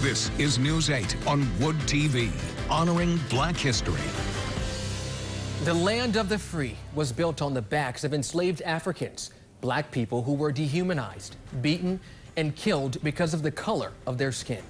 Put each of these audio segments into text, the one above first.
This is News 8 on Wood TV, honoring Black history. The land of the free was built on the backs of enslaved Africans, black people who were dehumanized, beaten, and killed because of the color of their skin.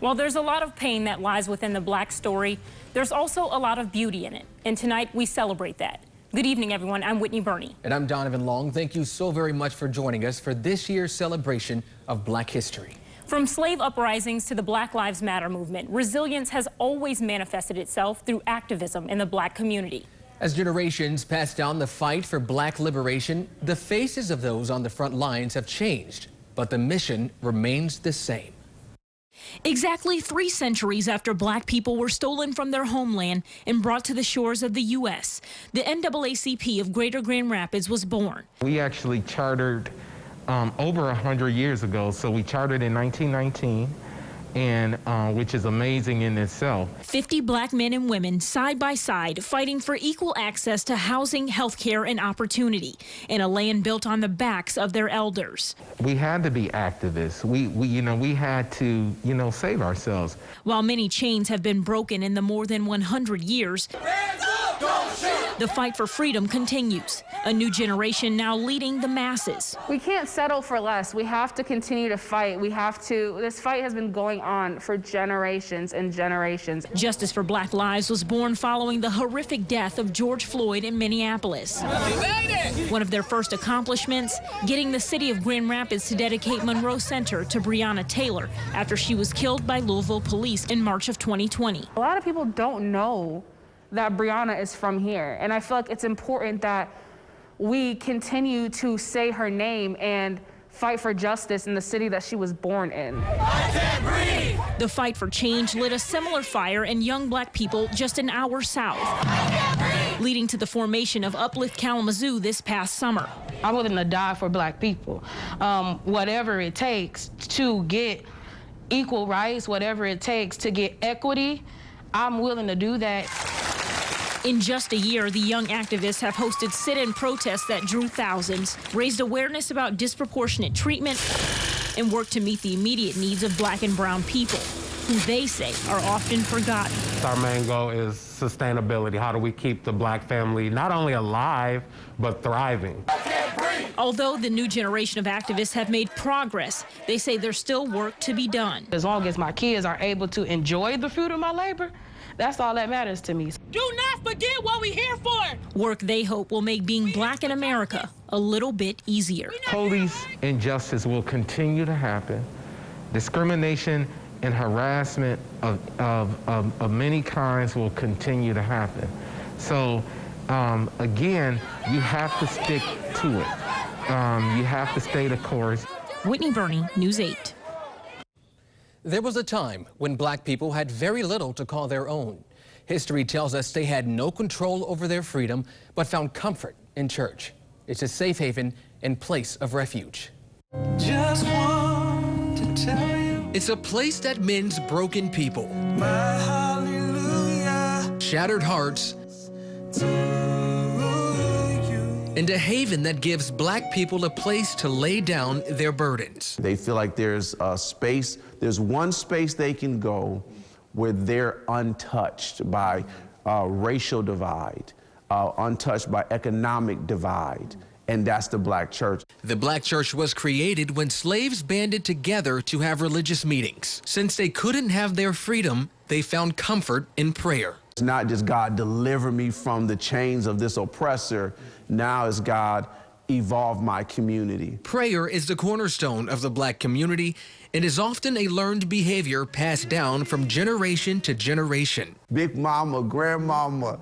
While there's a lot of pain that lies within the black story, there's also a lot of beauty in it. And tonight we celebrate that. Good evening, everyone. I'm Whitney Burney. And I'm Donovan Long. Thank you so very much for joining us for this year's celebration of Black history. From slave uprisings to the Black Lives Matter movement, resilience has always manifested itself through activism in the black community. As generations pass down the fight for black liberation, the faces of those on the front lines have changed, but the mission remains the same. Exactly 3 centuries after black people were stolen from their homeland and brought to the shores of the U.S., the NAACP of Greater Grand Rapids was born. We actually chartered over 100 years ago, so we chartered in 1919, and which is amazing in itself. 50 black men and women side by side fighting for equal access to housing, health care, and opportunity in a land built on the backs of their elders. We had to be activists. We had to, save ourselves. While many chains have been broken in the more than 100 years, the fight for freedom continues. A new generation now leading the masses. We can't settle for less. We have to continue to fight. This fight has been going on for generations and generations. Justice for Black Lives was born following the horrific death of George Floyd in Minneapolis. One of their first accomplishments, getting the city of Grand Rapids to dedicate Monroe Center to Breonna Taylor after she was killed by Louisville police in March of 2020. A lot of people don't know that Breonna is from here, and I feel like it's important that we continue to say her name and fight for justice in the city that she was born in. I can't breathe. The fight for change lit a similar fire in young black people just an hour south, leading to the formation of Uplift Kalamazoo this past summer. I'm willing to die for black people. Whatever it takes to get equal rights, whatever it takes to get equity, I'm willing to do that. In just a year, the young activists have hosted sit-in protests that drew thousands, raised awareness about disproportionate treatment, and worked to meet the immediate needs of black and brown people, who they say are often forgotten. Our main goal is sustainability. How do we keep the black family not only alive, but thriving? Although the new generation of activists have made progress, they say there's still work to be done. As long as my kids are able to enjoy the fruit of my labor, that's all that matters to me. Do not forget what we're here for. Work they hope will make being black in America a little bit easier. Police injustice will continue to happen. Discrimination and harassment of many kinds will continue to happen. So, again, you have to stick to it. You have to stay the course. Whitney Burney, News 8. There was a time when black people had very little to call their own. History tells us they had no control over their freedom, but found comfort in church. It's a safe haven and place of refuge. Just want to tell you, it's a place that mends broken people, my hallelujah, shattered hearts, and a haven that gives black people a place to lay down their burdens. They feel like there's a space, there's one space they can go where they're untouched by racial divide, untouched by economic divide, and that's the black church. The black church was created when slaves banded together to have religious meetings. Since they couldn't have their freedom, they found comfort in prayer. It's not just God deliver me from the chains of this oppressor. Now it's God evolve my community. Prayer is the cornerstone of the black community and is often a learned behavior passed down from generation to generation. Big mama, grandmama,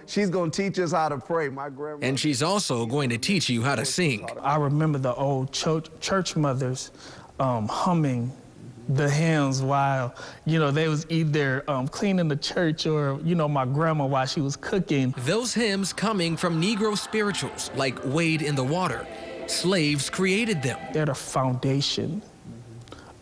she's going to teach us how to pray. My grandma. And she's also going to teach you how to sing. I remember the old church mothers humming the hymns while, they was either cleaning the church or, my grandma while she was cooking. Those hymns coming from Negro spirituals like Wade in the Water. Slaves created them. They're the foundation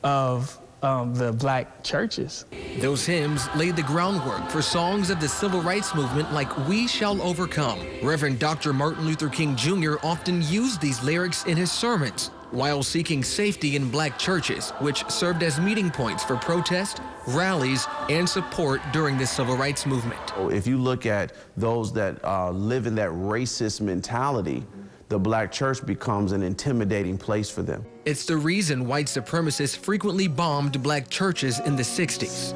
of the black churches. Those hymns laid the groundwork for songs of the civil rights movement like We Shall Overcome. Reverend Dr. Martin Luther King Jr. often used these lyrics in his sermons, while seeking safety in black churches, which served as meeting points for protest, rallies, and support during the civil rights movement. If you look at those that live in that racist mentality, the black church becomes an intimidating place for them. It's the reason white supremacists frequently bombed black churches in the 60s.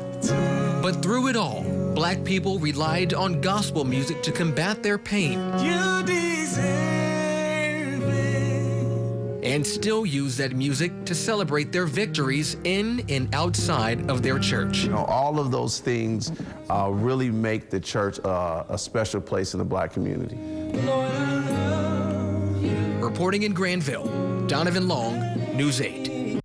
But through it all, black people relied on gospel music to combat their pain. You deserve it. And still use that music to celebrate their victories in and outside of their church. You know, all of those things really make the church a special place in the black community. Lord, I love you. Reporting in Granville, Donovan Long, News 8.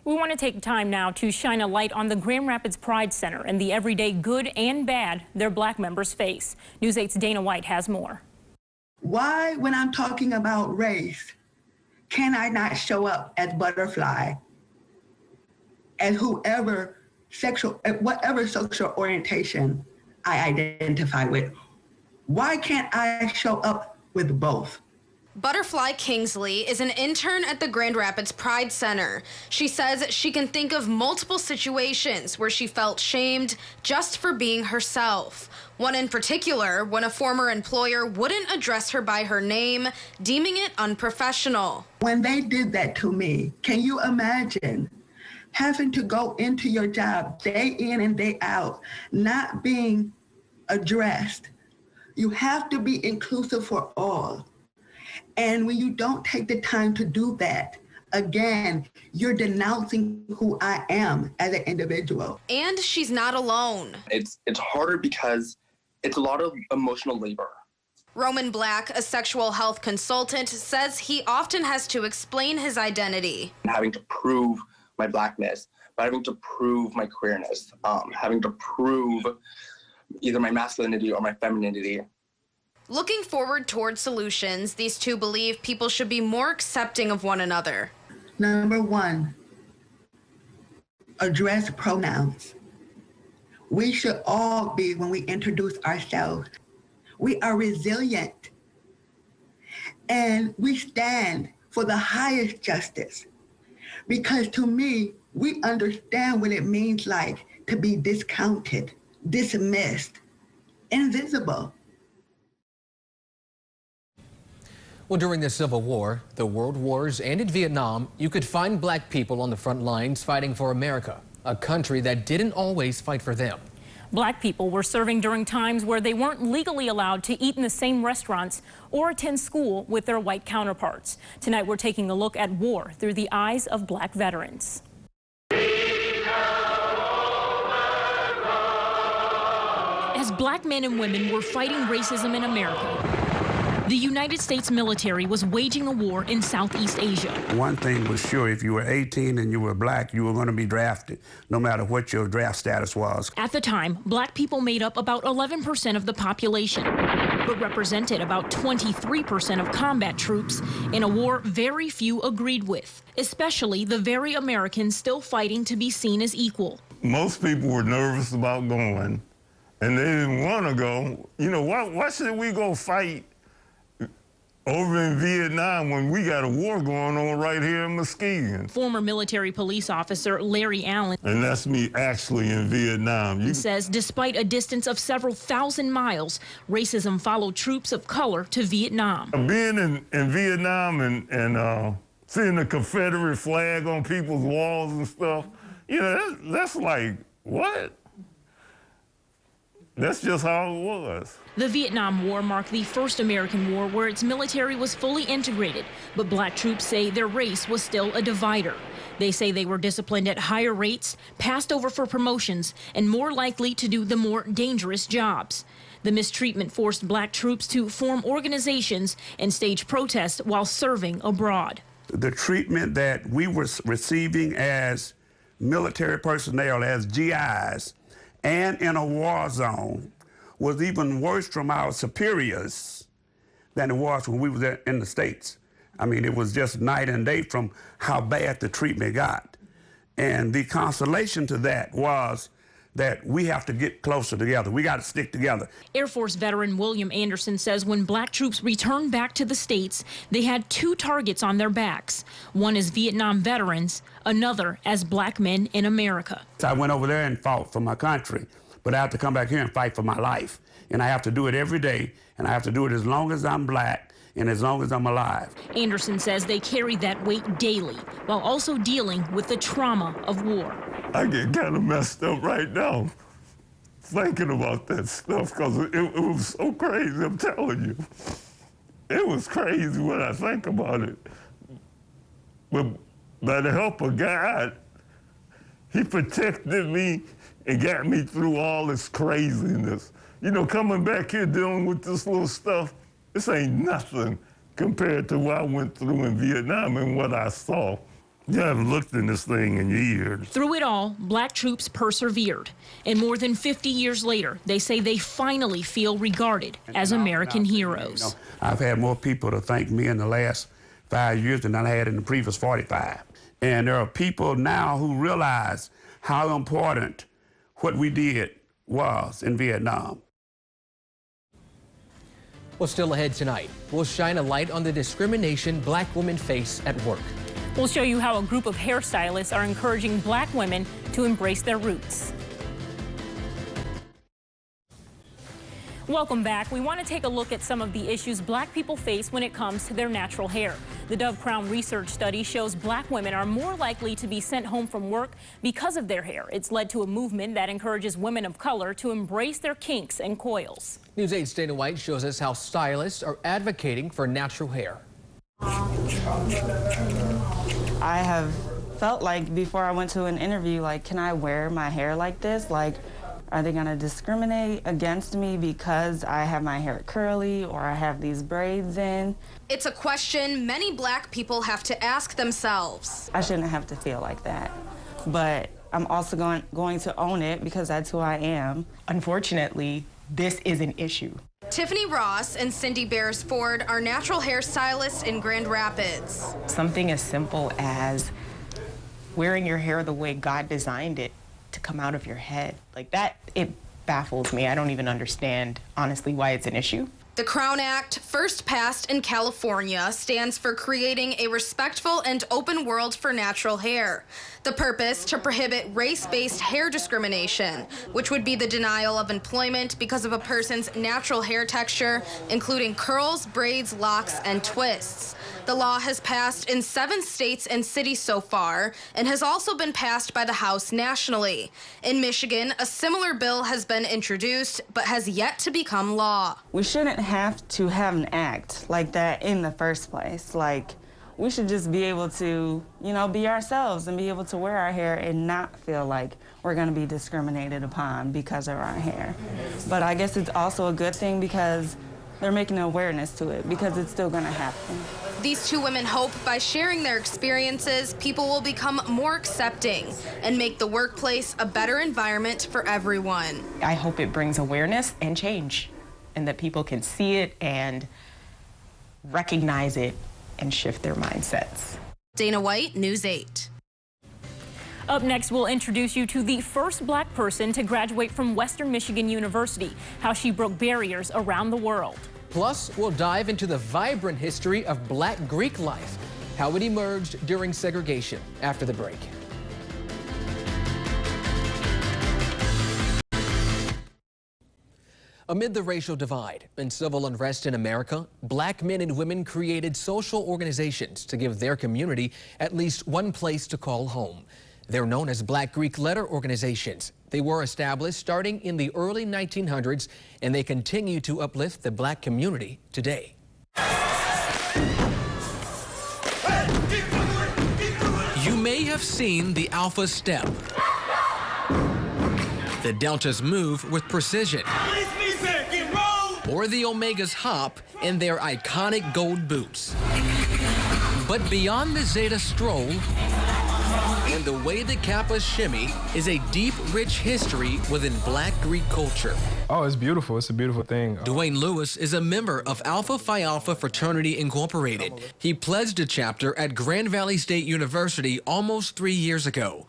We want to take time now to shine a light on the Grand Rapids Pride Center and the everyday good and bad their black members face. News 8's Dana White has more. Why, when I'm talking about race, can I not show up as butterfly, as whatever sexual orientation I identify with? Why can't I show up with both? Butterfly Kingsley is an intern at the Grand Rapids Pride Center. She says she can think of multiple situations where she felt shamed just for being herself. One in particular, when a former employer wouldn't address her by her name, deeming it unprofessional. When they did that to me, can you imagine having to go into your job day in and day out, not being addressed? You have to be inclusive for all. And when you don't take the time to do that, again, you're denouncing who I am as an individual. And she's not alone. It's harder because it's a lot of emotional labor. Roman Black, a sexual health consultant, says he often has to explain his identity. Having to prove my blackness, but having to prove my queerness, having to prove either my masculinity or my femininity. Looking forward towards solutions, these two believe people should be more accepting of one another. Number one, address pronouns. We should all be, when we introduce ourselves, we are resilient and we stand for the highest justice. Because to me, we understand what it means like to be discounted, dismissed, invisible. Well, during the Civil War, the World Wars, and in Vietnam, you could find black people on the front lines fighting for America, a country that didn't always fight for them. Black people were serving during times where they weren't legally allowed to eat in the same restaurants or attend school with their white counterparts. Tonight, we're taking a look at war through the eyes of black veterans. As black men and women were fighting racism in America, the United States military was waging a war in Southeast Asia. One thing was sure, if you were 18 and you were black, you were going to be drafted, no matter what your draft status was. At the time, black people made up about 11% of the population, but represented about 23% of combat troops in a war very few agreed with, especially the very Americans still fighting to be seen as equal. Most people were nervous about going, and they didn't want to go. You know, why should we go fight over in Vietnam when we got a war going on right here in Muskegon? Former military police officer Larry Allen, and that's me actually in Vietnam, says despite a distance of several thousand miles, racism followed troops of color to Vietnam. Being in Vietnam and seeing the Confederate flag on people's walls and stuff, you know, that's like, what? That's just how it was. The Vietnam War marked the first American war where its military was fully integrated, but black troops say their race was still a divider. They say they were disciplined at higher rates, passed over for promotions, and more likely to do the more dangerous jobs. The mistreatment forced black troops to form organizations and stage protests while serving abroad. The treatment that we were receiving as military personnel, as GIs, and in a war zone, was even worse from our superiors than it was when we were there in the States. I mean, it was just night and day from how bad the treatment got. And the consolation to that was that we have to get closer together. We got to stick together. Air Force veteran William Anderson says when black troops returned back to the States, they had 2 targets on their backs. One as Vietnam veterans, another as black men in America. I went over there and fought for my country, but I have to come back here and fight for my life. And I have to do it every day, and I have to do it as long as I'm black and as long as I'm alive. Anderson says they carry that weight daily while also dealing with the trauma of war. I get kind of messed up right now thinking about that stuff because it was so crazy, I'm telling you. It was crazy when I think about it. But by the help of God, he protected me and got me through all this craziness. You know, coming back here dealing with this little stuff, this ain't nothing compared to what I went through in Vietnam and what I saw. You haven't looked in this thing in years. Through it all, black troops persevered. And more than 50 years later, they say they finally feel regarded as American heroes. You know, I've had more people to thank me in the last 5 years than I had in the previous 45. And there are people now who realize how important what we did was in Vietnam. Well, still ahead tonight, we'll shine a light on the discrimination black women face at work. We'll show you how a group of hairstylists are encouraging black women to embrace their roots. Welcome back. We want to take a look at some of the issues black people face when it comes to their natural hair. The Dove Crown research study shows black women are more likely to be sent home from work because of their hair. It's led to a movement that encourages women of color to embrace their kinks and coils. News 8's Dana White shows us how stylists are advocating for natural hair. I have felt like before I went to an interview, like, can I wear my hair like this? Like, are they gonna discriminate against me because I have my hair curly or I have these braids in? It's a question many black people have to ask themselves. I shouldn't have to feel like that, but I'm also going to own it because that's who I am. Unfortunately, this is an issue. Tiffany Ross and Cindy Beresford are natural hair stylists in Grand Rapids. Something as simple as wearing your hair the way God designed it to come out of your head. Like that, it baffles me. I don't even understand, honestly, why it's an issue. The Crown Act, first passed in California, stands for creating a respectful and open world for natural hair. The purpose, to prohibit race-based hair discrimination, which would be the denial of employment because of a person's natural hair texture, including curls, braids, locks, and twists. The law has passed in 7 states and cities so far and has also been passed by the House nationally. In Michigan, a similar bill has been introduced but has yet to become law. We shouldn't have to have an act like that in the first place. Like, we should just be able to, you know, be ourselves and be able to wear our hair and not feel like we're going to be discriminated upon because of our hair. But I guess it's also a good thing because they're making an awareness to it because it's still going to happen. These 2 women hope by sharing their experiences, people will become more accepting and make the workplace a better environment for everyone. I hope it brings awareness and change, and that people can see it and recognize it and shift their mindsets. Dana White, News 8. Up next, we'll introduce you to the first black person to graduate from Western Michigan University, how she broke barriers around the world. Plus, we'll dive into the vibrant history of black Greek life, how it emerged during segregation, after the break. Amid the racial divide and civil unrest in America, black men and women created social organizations to give their community at least one place to call home. They're known as Black Greek Letter Organizations. They were established starting in the early 1900s, and they continue to uplift the black community today. You may have seen the Alpha Step, the Deltas move with precision, or the Omegas hop in their iconic gold boots. But beyond the Zeta stroll and the way the Kappas shimmy is a deep, rich history within black Greek culture. Oh, it's beautiful. It's a beautiful thing. Dwayne Lewis is a member of Alpha Phi Alpha Fraternity Incorporated. He pledged a chapter at Grand Valley State University almost 3 years ago.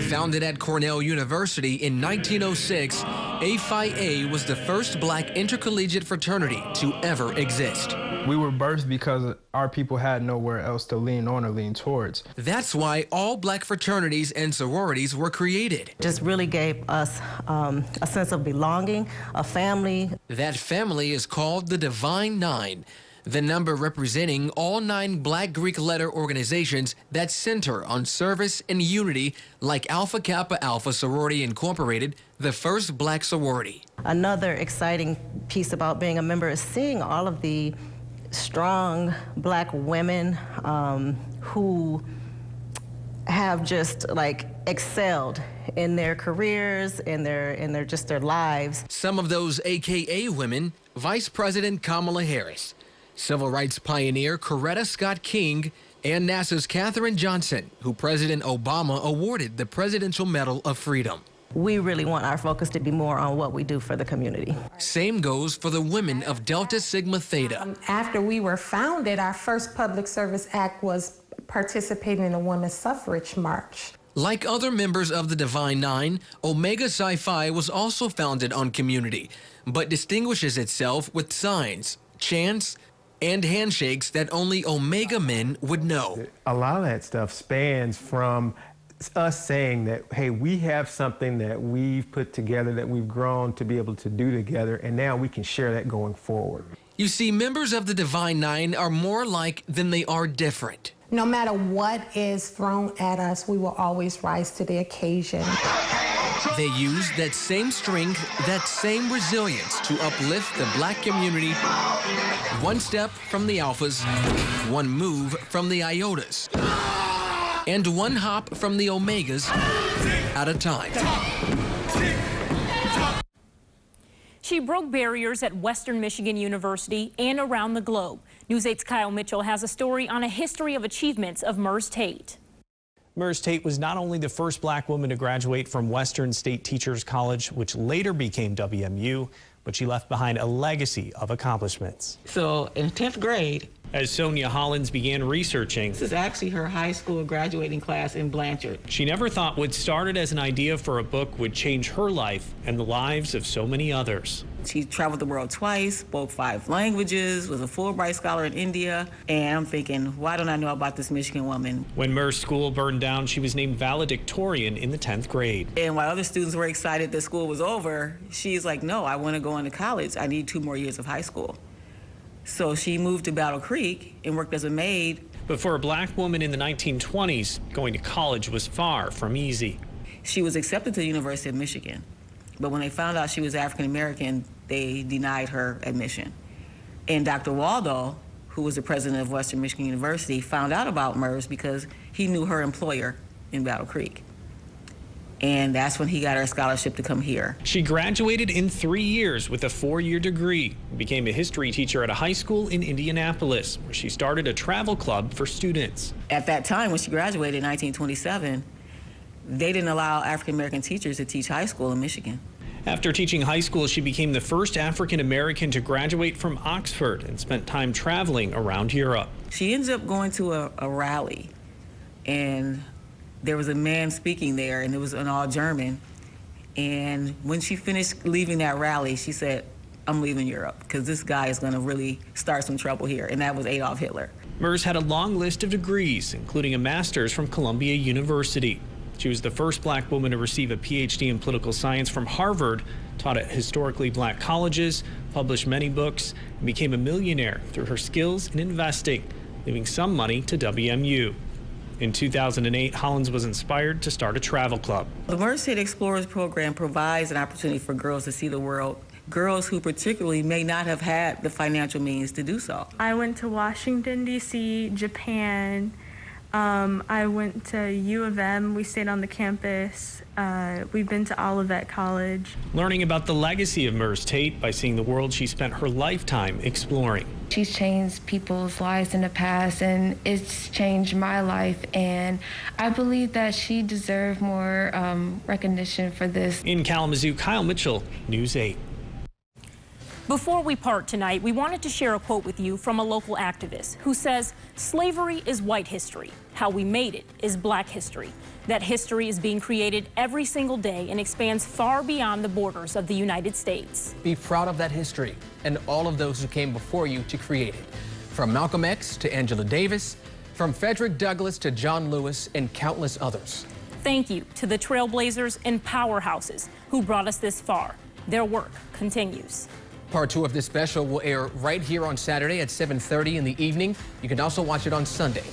Founded at Cornell University in 1906, Phi A was the first black intercollegiate fraternity to ever exist. We were birthed because our people had nowhere else to lean on or lean towards. That's why all black fraternities and sororities were created. Just really gave us a sense of belonging, a family. That family is called the Divine Nine, the number representing all 9 black Greek letter organizations that center on service and unity, like Alpha Kappa Alpha Sorority Incorporated, the first black sorority. Another exciting piece about being a member is seeing all of the strong black women who have just like excelled in their careers, in their just their lives. Some of those AKA women: Vice President Kamala Harris, civil rights pioneer Coretta Scott King, and NASA's Katherine Johnson, who President Obama awarded the Presidential Medal of Freedom. We really want our focus to be more on what we do for the community. Same goes for the women of Delta Sigma Theta. After we were founded, our first public service act was participating in a women's suffrage march. Like other members of the Divine Nine, Omega Psi Phi was also founded on community, but distinguishes itself with signs, chants, and handshakes that only Omega men would know. A lot of that stuff spans from us saying that, hey, we have something that we've put together, that we've grown to be able to do together, and now we can share that going forward. You see, members of the Divine Nine are more alike than they are different. No matter what is thrown at us, we will always rise to the occasion. They use that same strength, that same resilience to uplift the black community, one step from the alphas, one move from the iotas, and one hop from the omegas at a time. She broke barriers at Western Michigan University and around the globe. News 8's Kyle Mitchell has a story on a history of achievements of Murs Tate. Murs Tate was not only the first black woman to graduate from Western State Teachers College, which later became WMU, but she left behind a legacy of accomplishments. So in 10th grade, as Sonia Hollins began researching, this is actually her high school graduating class in Blanchard. She never thought what started as an idea for a book would change her life and the lives of so many others. She traveled the world twice, spoke 5 languages, was a Fulbright scholar in India, and I'm thinking, why don't I know about this Michigan woman? When Murs School burned down, she was named valedictorian in the 10th grade. And while other students were excited that school was over, she's like, no, I want to go into college. I need 2 more years of high school. So she moved to Battle Creek and worked as a maid. But for a black woman in the 1920s, going to college was far from easy. She was accepted to the University of Michigan, but when they found out she was African American, they denied her admission. And Dr. Waldo, who was the president of Western Michigan University, found out about Murs because he knew her employer in Battle Creek. And that's when he got her a scholarship to come here. She graduated in 3 years with a 4-year degree and became a history teacher at a high school in Indianapolis, where she started a travel club for students. At that time, when she graduated in 1927, they didn't allow African-American teachers to teach high school in Michigan. After teaching high school, she became the first African-American to graduate from Oxford and spent time traveling around Europe. She ends up going to a rally, and there was a man speaking there, and it was in all German. And when she finished leaving that rally, she said, I'm leaving Europe, because this guy is going to really start some trouble here. And that was Adolf Hitler. Murs had a long list of degrees, including a master's from Columbia University. She was the first black woman to receive a PhD in political science from Harvard, taught at historically black colleges, published many books, and became a millionaire through her skills in investing, leaving some money to WMU. In 2008, Hollins was inspired to start a travel club. The Murs Tate Explorers program provides an opportunity for girls to see the world, girls who particularly may not have had the financial means to do so. I went to Washington, D.C., Japan. I went to U of M. We stayed on the campus. We've been to Olivet College. Learning about the legacy of Murs Tate by seeing the world she spent her lifetime exploring. She's changed people's lives in the past, and it's changed my life, and I believe that she deserved more recognition for this. In Kalamazoo, Kyle Mitchell, News 8. Before we part tonight, we wanted to share a quote with you from a local activist who says, slavery is white history. How we made it is black history. That history is being created every single day and expands far beyond the borders of the United States. Be proud of that history and all of those who came before you to create it. From Malcolm X to Angela Davis, from Frederick Douglass to John Lewis and countless others. Thank you to the trailblazers and powerhouses who brought us this far. Their work continues. Part 2 of this special will air right here on Saturday at 7:30 in the evening. You can also watch it on Sunday.